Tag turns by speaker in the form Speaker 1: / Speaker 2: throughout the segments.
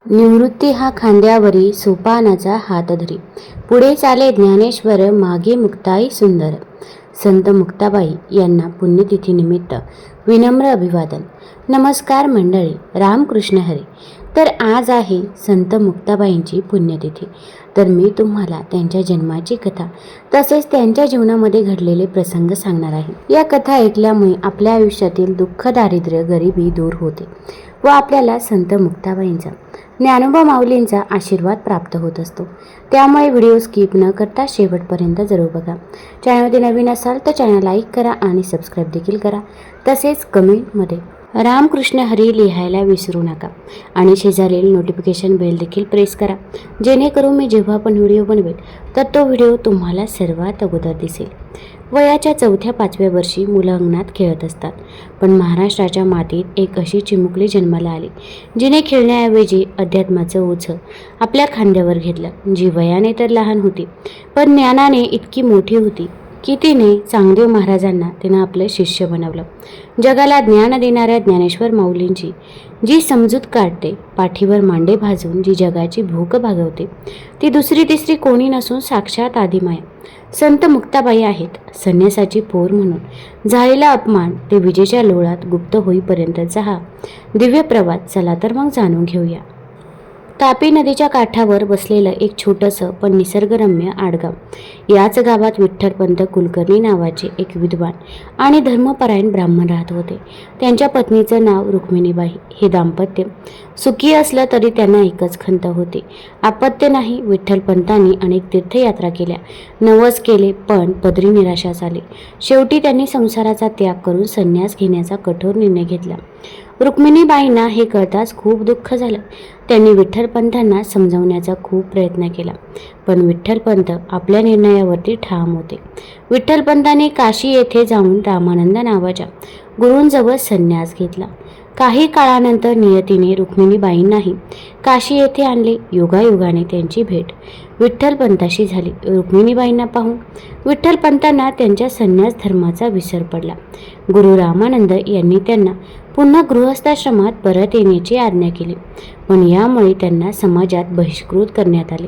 Speaker 1: निवृत्ती हा खांद्यावरी सोपानाचा हात धरी, पुढे चाले ज्ञानेश्वर, मागे मुक्ताई सुंदर. संत मुक्ताबाई यांना पुण्यतिथीनिमित्त विनम्र अभिवादन. नमस्कार मंडळी, रामकृष्ण हरी. तर आज आहे संत मुक्ताबाईंची पुण्यतिथी. तर मी तुम्हाला त्यांच्या जन्माची कथा तसेच त्यांच्या जीवनामध्ये घडलेले प्रसंग सांगणार आहे. या कथा ऐकल्यामुळे आपल्या आयुष्यातील दुःख, दारिद्र्य, गरिबी दूर होते व आपल्याला संत मुक्ताबाईंचा, ज्ञानोबा माऊलींचा आशीर्वाद प्राप्त होत असतो. त्यामुळे व्हिडिओ स्किप न करता शेवटपर्यंत जरूर बघा. चॅनलमध्ये नवीन असाल तर चॅनल लाईक करा आणि सबस्क्राईब देखील करा. तसेच कमेंटमध्ये रामकृष्ण हरी लिहायला विसरू नका आणि शेजारील नोटिफिकेशन बेल देखील प्रेस करा, जेणेकरून मी जेव्हा पण व्हिडिओ बनवेल तर तो व्हिडिओ तुम्हाला सर्वात अगोदर दिसेल. वयाच्या 4-5व्या वर्षी मुलं अंगणात खेळत असतात, पण महाराष्ट्राच्या मातीत एक अशी चिमुकली जन्माला आली, जिने खेळण्याऐवजी अध्यात्माचं ओझं आपल्या खांद्यावर घेतलं. जी वयाने तर लहान होती, पण ज्ञानाने इतकी मोठी होती की तिने चांगदेव महाराजांना तिनं आपलं शिष्य बनवलं. जगाला ज्ञान देणाऱ्या ज्ञानेश्वर माऊलींची जी समजूत काढते, पाठीवर मांडे भाजून जी जगाची भूक भागवते, ती दुसरी तिसरी कोणी नसून साक्षात आदिमाया संत मुक्ताबाई आहेत. संन्यासाची पोर म्हणून झालेला अपमान ते विजेच्या लोळात गुप्त होईपर्यंतचा हा दिव्य प्रवास चला तर मग जाणून घेऊया. तापी नदीच्या काठावर बसलेलं एक छोटंसं पण निसर्गरम्य आडगाव. याच गावात विठ्ठलपंत कुलकर्णी नावाचे एक विद्वान आणि धर्मपरायण ब्राह्मण राहत होते. त्यांच्या पत्नीचं नाव रुक्मिणीबाई. हे दाम्पत्य सुखी असलं तरी त्यांना एकच खंत होती, अपत्य नाही. विठ्ठलपंतांनी अनेक तीर्थयात्रा केल्या, नवस केले, पण पदरी निराशा झाली. शेवटी त्यांनी संसाराचा त्याग करून संन्यास घेण्याचा कठोर निर्णय घेतला. रुक्मिणीबाईंना हे कळताच खूप दुःख झालं. त्यांनी विठ्ठलपंतांना समजावण्याचा खूप प्रयत्न केला, पण विठ्ठलपंत आपल्या निर्णयावरती ठाम होते. विठ्ठलपंतांनी काशी येथे जाऊन रामानंद नावाच्या गुरूंजवळ संन्यास घेतला. काही काळानंतर नियतीने रुक्मिणीबाईंनाही काशी येथे आणले. योगायोगाने त्यांची भेट विठ्ठलपंताशी झाली. रुक्मिणीबाईंना पाहून विठ्ठलपंतांना त्यांच्या संन्यास धर्माचा विसर पडला. गुरु रामानंद यांनी त्यांना पुन्हा गृहस्थाश्रमात परत येण्याची आज्ञा केली, पण यामुळे त्यांना समाजात बहिष्कृत करण्यात आले.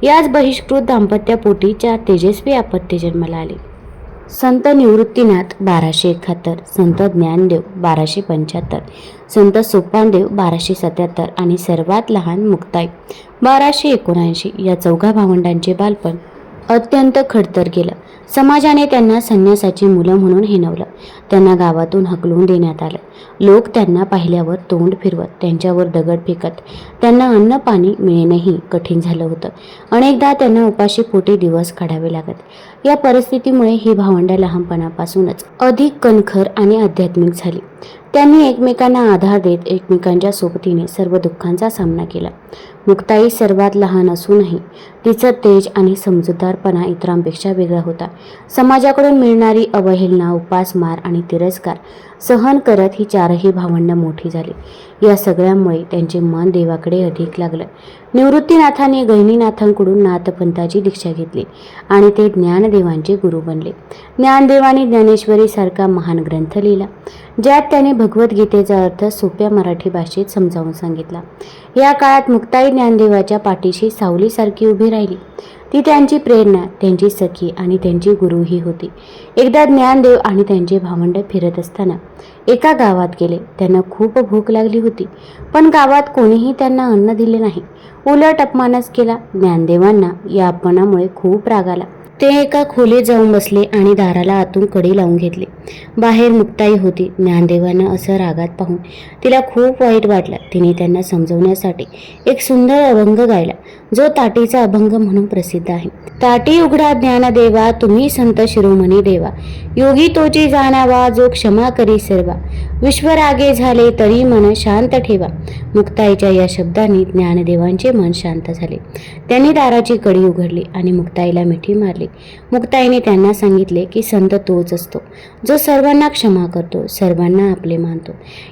Speaker 1: याच बहिष्कृत दाम्पत्यापोटीच्या तेजस्वी अपत्य जन्माला आले. संत निवृत्तीनाथ 1271, संत ज्ञानदेव 1275, संत सोपानदेव 1277 आणि सर्वात लहान मुक्ताई 1279. या चौघा भावंडांचे बालपण अत्यंत खडतर गेलं. समाजाने त्यांना संन्यासाची मुलं म्हणून हिणवलं. त्यांना गावातून हकलून देण्यात आलं. लोक त्यांना पाहिल्यावर तोंड फिरवत, त्यांच्यावर दगड फेकत. त्यांना अन्न पाणी मिळणंही कठीण झालं होतं. अनेकदा त्यांना उपाशी पोटी दिवस काढावे लागत. या परिस्थितीमुळे ही भावंडं लहानपणापासूनच अधिक कणखर आणि आध्यात्मिक झाली. त्यांनी एकमेकांना आधार देत एकमेकांच्या सोबतीने सर्व दुःखांचा सामना केला. मुक्ताई सर्वात लहान असूनही तिचं तेज आणि समजूतदारपणा इतरांपेक्षा वेगळा होता. समाजाकडून मिळणारी अवहेलना, उपास, मार आणि तिरस्कार सहन करत ही चारही भावंडं मोठी झाली. या सगळ्यामुळे त्यांचे मन देवाकडे अधिक लागलं. निवृत्तीनाथाने गहिनीनाथांकडून नाथपंथाची दीक्षा घेतली आणि ते ज्ञानदेवांचे गुरु बनले. ज्ञानदेवांनी ज्ञानेश्वरीसारखा महान ग्रंथ लिहिला, ज्यात त्याने भगवद्गीतेचा अर्थ सोप्या मराठी भाषेत समजावून सांगितला. या काळात मुक्ताई ज्ञानदेवाच्या पाठीशी सावलीसारखी उभी राहिली. ती त्यांची प्रेरणा, त्यांची सखी आणि त्यांची गुरुही होती. एकदा ज्ञानदेव आणि त्यांचे भावंड फिरत असताना एका गावात गेले. त्यांना खूप भूक लागली होती, पण गावात कोणीही त्यांना अन्न दिले नाही, उलट अपमानच केला. ज्ञानदेवांना या अपमानामुळे खूप राग आला. ते एका खोलीत जाऊन बसले आणि दाराला आतून कडी लावून घेतली. बाहेर मुक्ताई होती. ज्ञानदेवांना असं रागात पाहून तिला खूप वाईट वाटलं. तिने त्यांना समजवण्यासाठी एक सुंदर अभंग गायला, जो ताटीचा अभंग म्हणून प्रसिद्ध आहे. ताटी उघडा ज्ञानदेवा, तुम्ही संत शिरोमणी देवा, योगी तोची जाणावा, जो क्षमा करी सर्वा, विश्वरागे झाले तरी मन शांत ठेवा. मुक्ताईच्या या शब्दांनी ज्ञानदेवांचे मन शांत झाले. त्यांनी दाराची कडी उघडली आणि मुक्ताईला मिठी मारली. मुक्ताईने त्यांना सांगितले की संत तोच असतो, जो सर्वांना क्षमा करतो, सर्वांना आपले मानतो.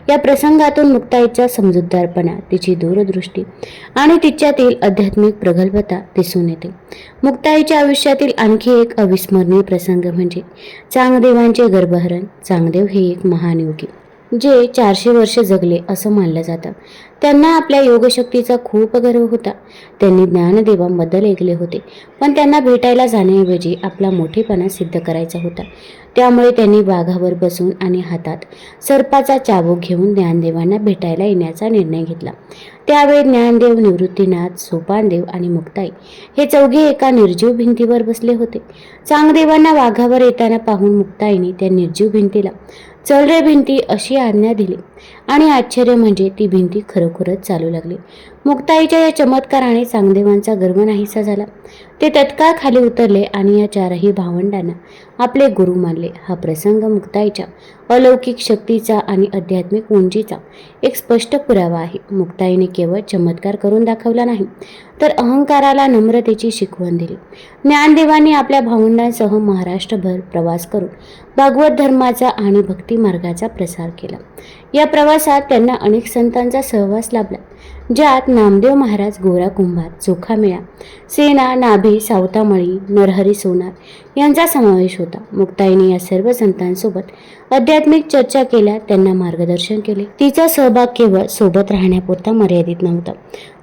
Speaker 1: या प्रसंगातून मुक्ताईचा समजूतदारपणा, तिची दूरदृष्टी आणि तिच्यातील आध्यात्मिक प्रगल्भता दिसून येते. मुक्ताईच्या आयुष्यातील आणखी एक अविस्मरणीय प्रसंग म्हणजे चांगदेवांचे गर्भहरण. चांगदेव हे एक महान योगी जे 400 वर्ष जगले असं मानलं जातं. त्यांना आपल्या योगशक्तीचा खूप गर्व होता. त्यांनी ज्ञानदेवांबद्दल ऐकले होते, पण त्यांना भेटायला जाण्याऐवजी आपला मोठेपणा सिद्ध करायचा होता. त्यामुळे त्यांनी वाघावर बसून आणि हातात सर्पाचा चाबूक घेऊन ज्ञानदेवांना भेटायला येण्याचा निर्णय घेतला. त्यावेळी ज्ञानदेव, निवृत्तीनाथ, सोपानदेव आणि मुक्ताई हे चौघे एका निर्जीव भिंतीवर बसले होते. चांगदेवांना वाघावर येताना पाहून मुक्ताईने त्या निर्जीव भिंतीला "चल रे भिंती" अशी आज्ञा दिली आणि आश्चर्य म्हणजे ती भिंती खरोखरच चालू लागली. मुक्ताईच्या या चमत्काराने चांगदेवांचा गर्व नाहीसा झाला. ते तत्काळ खाली उतरले आणि या चारही भावंडांना आपले गुरु मानले. हा प्रसंग मुक्ताईच्या अलौकिक शक्तीचा आणि आध्यात्मिक उंचीचा एक स्पष्ट पुरावा आहे. मुक्ताईने केवळ चमत्कार करून दाखवला नाही, तर अहंकाराला नम्रतेची शिकवण दिली. ज्ञानदेवांनी आपल्या भावंडांसह महाराष्ट्रभर प्रवास करून भागवत धर्माचा आणि भक्ती मार्गाचा प्रसार केला. या प्रवासात त्यांना अनेक संतांचा सहवास लाभला, ज्यात नामदेव महाराज, गोरा कुंभार, चोखामेळा, सेना, नाभी, सावतामळी, नरहरी सोनार यांचा समावेश होता. मुक्ताईने या सर्व संतांसोबत आध्यात्मिक चर्चा केल्या, त्यांना मार्गदर्शन केले. तिचा सहभाग केवळ सोबत राहण्यापुरता मर्यादित नव्हता,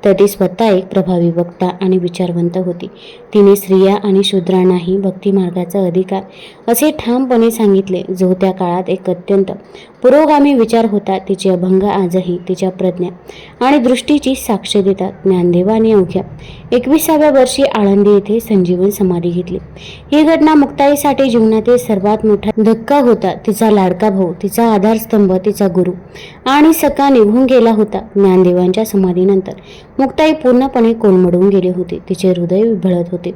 Speaker 1: तर ती स्वतः एक प्रभावी वक्ता आणि विचारवंत होती. तिने स्त्रिया आणि शूद्रांनाही भक्ती मार्गाचा अधिकार असे ठामपणे सांगितले, जो त्या काळात एक अत्यंत पुरोगामी विचार होता. तिचे अभंग आजही तिच्या प्रज्ञा आणि दृष्टीची साक्ष देतात. ज्ञानदेवाने अवघ्या 21व्या वर्षी आळंदी येथे संजीवन समाधी घेतली. ही घटना मुक्ताईसाठी जीवनातील सर्वात मोठा धक्का होता. तिचा लाडका भाऊ, तिचा आधारस्तंभ, तिचा गुरु आणि सखा निघून गेला होता. ज्ञानदेवांच्या समाधीनंतर मुक्ताई पूर्णपणे कोलमडून गेली होती. तिचे हृदय विभळत होते.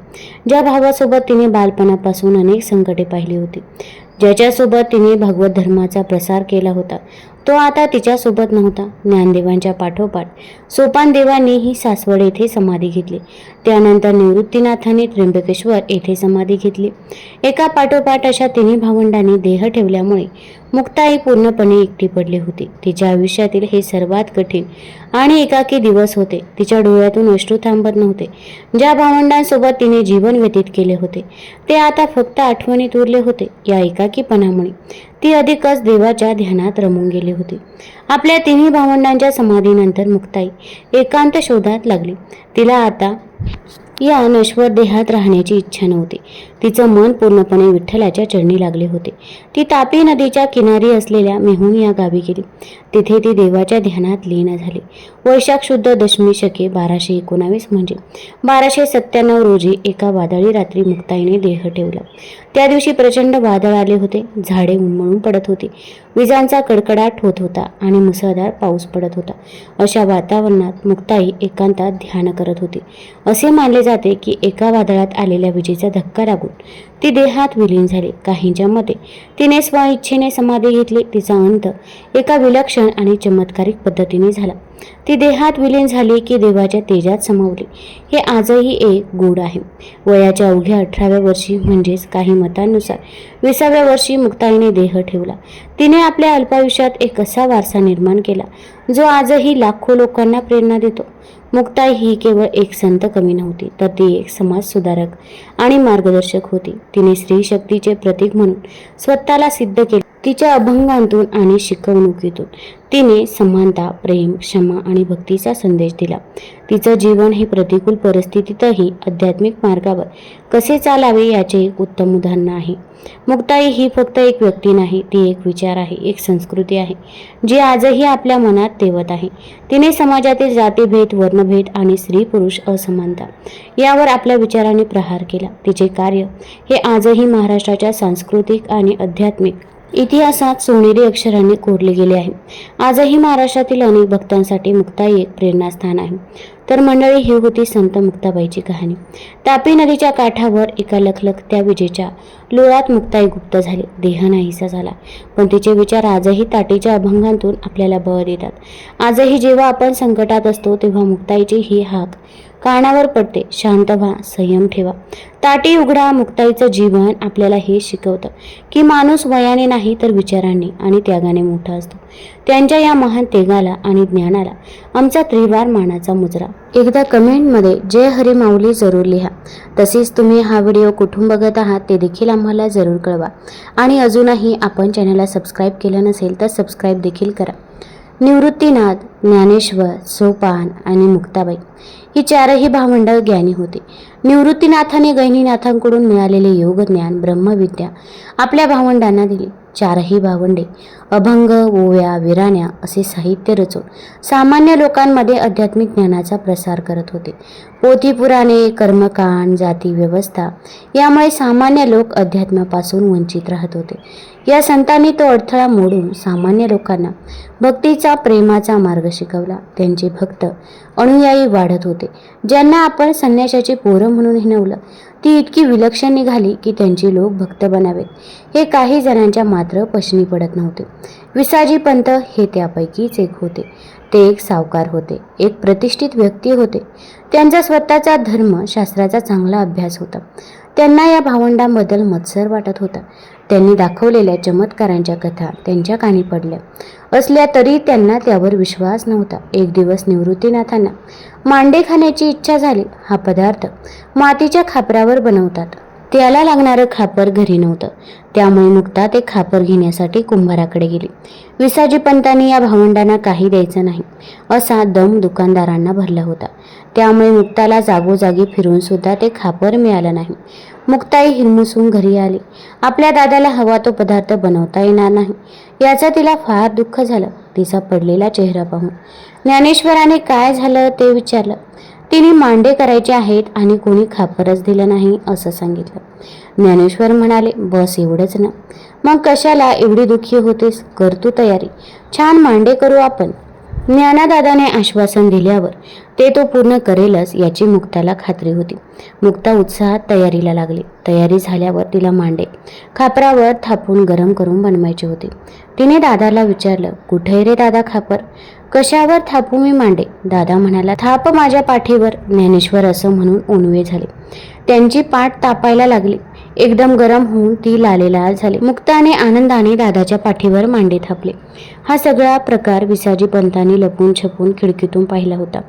Speaker 1: ज्या भावासोबत तिने बालपणापासून अनेक संकटे पाहिली होती, ज्याच्यासोबत तिने भागवत धर्माचा प्रसार केला होता, तो आता तिच्यासोबत नव्हता. ज्ञानदेवांच्या पाठोपाठ सोपानदेवांनीही सासवड येथे समाधी घेतली. त्यानंतर निवृत्तीनाथांनी त्र्यंबकेश्वर येथे समाधी घेतली. एका पाठोपाठ अशा तिन्ही भावंडांनी देह ठेवल्यामुळे मुक्ताई पूर्णपणे एकटी पडली होती. तिच्या आयुष्यातील हे सर्वात कठीण आणि एकाकी दिवस होते. तिच्या डोळ्यातून अश्रू थांबत नव्हते. ज्या भावंडांसोबत तिने जीवन व्यतीत केले होते, ते आता फक्त आठवणीत उरले होते. या एकाकीपणामुळे ती अधिकच देवाच्या ध्यानात रमून गेली होती. आपल्या तिन्ही भावंडांच्या समाधीनंतर मुक्ताई एकांत शोधात लागली. तिला आता या नश्वर देहात राहण्याची इच्छा नव्हती. तिचं मन पूर्णपणे विठ्ठलाच्या चरणी लागले होते. ती तापी नदीच्या किनारी असलेल्या मेहुण या गावी गेली. तिथे ती देवाच्या ध्यानात लीन झाली. वैशाख शुद्ध दशमी शके 1219 म्हणजे 1297 रोजी एका वादळी रात्री मुक्ताईने देह ठेवला. त्या दिवशी प्रचंड वादळ आले होते. झाडे उन्मळून पडत होती. विजांचा कडकडाट होत होता आणि मुसळधार पाऊस पडत होता. अशा वातावरणात मुक्ताई एकांतात ध्यान करत होती. असे मानले जाते की एका वादळात आलेल्या विजेचा धक्का लागून ती देहात विलीन झाली. काहींच्या मते तिने स्वइच्छेने समाधी घेतली. तिचा अंत एका विलक्षण आणि चमत्कारिक पद्धतीने झाला. ती देहात विलीन झाली की देवाच्या तेजात समावली. हे आजही एक गूढ आहे. वयाच्या अवघ्या 18व्या वर्षी म्हणजेच काही मतांनुसार 20व्या वर्षी मुक्ताईने देह ठेवला. तिने आपल्या अल्पायुष्यात एक असा वारसा निर्माण केला, जो आजही लाखो लोकांना प्रेरणा देतो. मुक्ताई ही केवळ एक संत कमी नव्हती, तर ती एक समाज सुधारक आणि मार्गदर्शक होती. तिने स्त्री शक्तीचे प्रतीक म्हणून स्वतःला सिद्ध केले. तिच्या अभंगांतून आणि शिकवणुकीतून तिने समानता, प्रेम, क्षमा आणि भक्तीचा संदेश दिला. तिचं जीवन हे प्रतिकूल परिस्थितीतही आध्यात्मिक मार्गावर कसे चालावे याचे एक उत्तम उदाहरण आहे. मुक्ताई ही फक्त एक व्यक्ती नाही, ती एक विचार आहे, एक संस्कृती आहे, जी आजही आपल्या मनात तेवत आहे. तिने समाजातील जातीभेद, वर्णभेद आणि स्त्री पुरुष असमानता यावर आपल्या विचाराने प्रहार केला. तिचे कार्य हे आजही महाराष्ट्राच्या सांस्कृतिक आणि आध्यात्मिक इतिहासात सोनेरी अक्षरांनी कोरले गेले आहे. आजही महाराष्ट्रातील अनेक भक्तांसाठी मुक्ताई एक प्रेरणास्थान आहे. तर मंडळी, ही होती संत मुक्ताबाईची कहाणी. तापी नदीच्या काठावर एका लखलखत्या विजेच्या लोळात मुक्ताई गुप्त झाली. देह नाहीसा झाला, पण तिचे विचार आजही ताटीच्या अभंगांतून आपल्याला बळ देतात. आजही जेव्हा आपण संकटात असतो, तेव्हा मुक्ताईची ही हाक कानावर पडते. शांत व्हा, संयम ठेवा, ताटी उघडा. मुक्ताईचं जीवन आपल्याला हे शिकवतं की माणूस वयाने नाही, तर विचारांनी आणि त्यागाने मोठा असतो. त्यांच्या या महान तेगाला आणि ज्ञानाला आमचा त्रिवार मानाचा मुजरा. एकदा कमेंटमध्ये जय हरी माऊली जरूर लिहा. तसेच तुम्ही हा व्हिडिओ कुठून बघत आहात ते देखील आम्हाला जरूर कळवा. आणि अजूनही आपण चॅनलला सबस्क्राईब केलं नसेल तर सबस्क्राईब देखील करा. निवृत्तीनाथ, ज्ञानेश्वर, सोपान आणि मुक्ताबाई ही चारही भावंड ज्ञानी होते. निवृत्तीनाथाने गहिनीनाथांकडून मिळालेले योगज्ञान, ब्रह्मविद्या आपल्या भावंडांना दिली. चारही भावंडे अभंग, ओव्या, विराण्या असे साहित्य रचून सामान्य लोकांमध्ये आध्यात्मिक ज्ञानाचा प्रसार करत होते. पोथी, पुराणे, कर्मकांड, जाती व्यवस्था यामुळे सामान्य लोक अध्यात्मापासून वंचित राहत होते. या संतांनी तो अडथळा मोडून सामान्य लोकांना भक्तीचा, प्रेमाचा मार्ग शिकवला. त्यांचे भक्त, अनुयायी वाढत होते. ज्यांना आपण संन्याशाची पोरं म्हणून हिणवलं ती इतकी विलक्षण निघाली की त्यांची लोक भक्त बनावेत हे काही जणांच्या मात्र पचनी पडत नव्हते. विसाजी पंत हे त्यापैकीच एक होते. ते एक सावकार होते, एक प्रतिष्ठित व्यक्ती होते. त्यांचा स्वतःचा धर्म शास्त्राचा चांगला अभ्यास होता. त्यांना या भावंडांबद्दल मत्सर वाटत होता. त्यांनी दाखवलेल्या चमत्कारांच्या कथा त्यांच्या कानी पडल्या असल्या तरी त्यांना त्यावर विश्वास नव्हता. एक दिवस निवृत्तीनाथांना मांडे खाण्याची इच्छा झाली. हा पदार्थ मातीच्या खापरावर बनवतात. त्याला लागणारं खापर घरी नव्हतं. त्यामुळे मुक्ता ते खापर घेण्यासाठी कुंभाराकडे गेली. विसाजी पंतांनी या भावंडांना काही द्यायचं नाही असा दम दुकानदारांना भरला होता. त्यामुळे मुक्ताला जागोजागी फिरून सुद्धा ते खापर मिळालं नाही. मुक्ताई हिरमुसून घरी आली. आपल्या दादाला हवा तो पदार्थ बनवता येणार नाही याचा तिला फार दुःख झालं. तिचा पडलेला चेहरा पाहून ज्ञानेश्वराने काय झालं ते विचारलं. तिने मांडे करायचे आहेत आणि कोणी खापरच दिलं नाही असं सांगितलं. ज्ञानेश्वर म्हणाले, बस एवढंच ना, मग कशाला एवढी दुःखी होतेस? कर तू तयारी, छान मांडे करू आपण. ज्ञानादादाने आश्वासन दिल्यावर ते तो पूर्ण करेलच याची मुक्ताला खात्री होती. मुक्ता उत्साहात तयारीला लागली. तयारी झाल्यावर तिला मांडे खापरावर थापून गरम करून बनवायचे होते. तिने दादाला विचारलं, कुठे रे दादा खापर? कशावर थापू मी मांडे? दादा म्हणाला, थाप माझ्या पाठीवर. ज्ञानेश्वर असं म्हणून ओनवे झाले. त्यांची पाठ तापायला लागली. एकदम गरम होऊन ती लालेलाल झाली. मुक्ताने आनंदाने दादाच्या पाठीवर मांडे थापले. हा सगळा प्रकार विसाजी पंतांनी लपून छपून खिडकीतून पाहिला होता.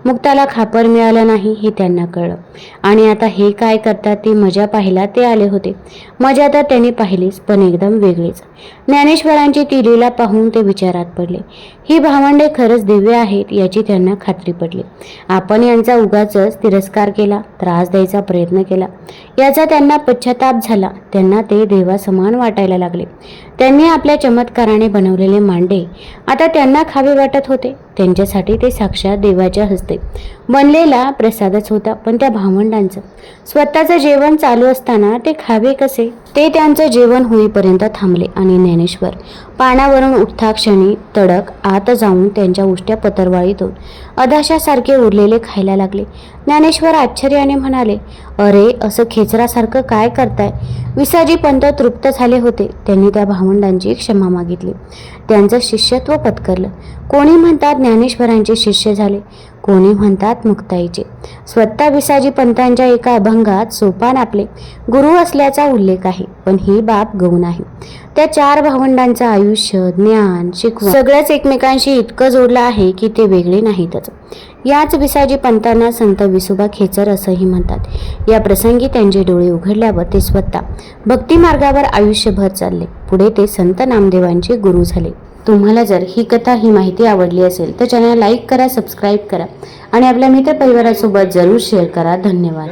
Speaker 1: मुक्ताला खापर मिळालं नाही हे त्यांना कळलं आणि आता हे काय करतात ती मजा पाहायला ते आले होते. मजा तर त्यांनी पाहिलीच, पण एकदम वेगळीच. ज्ञानेश्वरांची ती लीला पाहून ते विचारात पडले. ही भावंडे खरंच दिव्य आहेत याची त्यांना खात्री पडली. आपण यांचा उगाचच तिरस्कार केला, त्रास द्यायचा प्रयत्न केला याचा त्यांना पश्चाताप झाला. त्यांना ते देवासमान वाटायला लागले. त्यांनी आपल्या चमत्काराने बनवलेले मांडे आता त्यांना खावे वाटत होते. त्यांच्यासाठी ते साक्षात देवाच्या हस्ते बनलेला प्रसादच होता. पण त्या भावंडांचं स्वतःचं जेवण चालू असताना ते खावे कसे? ते त्यांचं जेवण होईपर्यंत थांबले आणि ज्ञानेश्वर पानावरून उठता क्षणी तडक आत जाऊन त्यांच्या उष्ट्या पतरवाळीतून अधाशासारखे उरलेले खायला लागले. ज्ञानेश्वर आश्चर्याने म्हणाले, अरे असं खेचरासारखं काय करताय? विसाजी पंत तृप्त झाले होते. त्यांनी त्या भावंडांची क्षमा मागितली. त्यांचं शिष्यत्व पत्करलं. कोणी म्हणतात ज्ञानेश्वरांचे शिष्य झाले, कोणी म्हणतात मुक्ताईचे. स्वतः विसाजी पंतांच्या एका अभंगात सोपान आपले गुरु असल्याचा उल्लेख आहे. पण ही बाब गौण आहे. त्या चार भावंडांचं आयुष्य, ज्ञान, शिकवण सगळंच एकमेकांशी इतकं जोडलं आहे की ते वेगळे नाहीतच. याच विसाजी पंतांना संत विसोबा खेचर असंही म्हणतात. या प्रसंगी त्यांचे डोळे उघडल्यावर ते स्वतः भक्ती मार्गावर आयुष्यभर चालले. पुढे ते संत नामदेवांचे गुरु झाले. तुम्हाला जर ही कथा, ही माहिती आवडली असेल तर चॅनल लाईक करा, सबस्क्राईब करा आणि आपल्या मित्रपरिवारासोबत जरूर शेअर करा. धन्यवाद.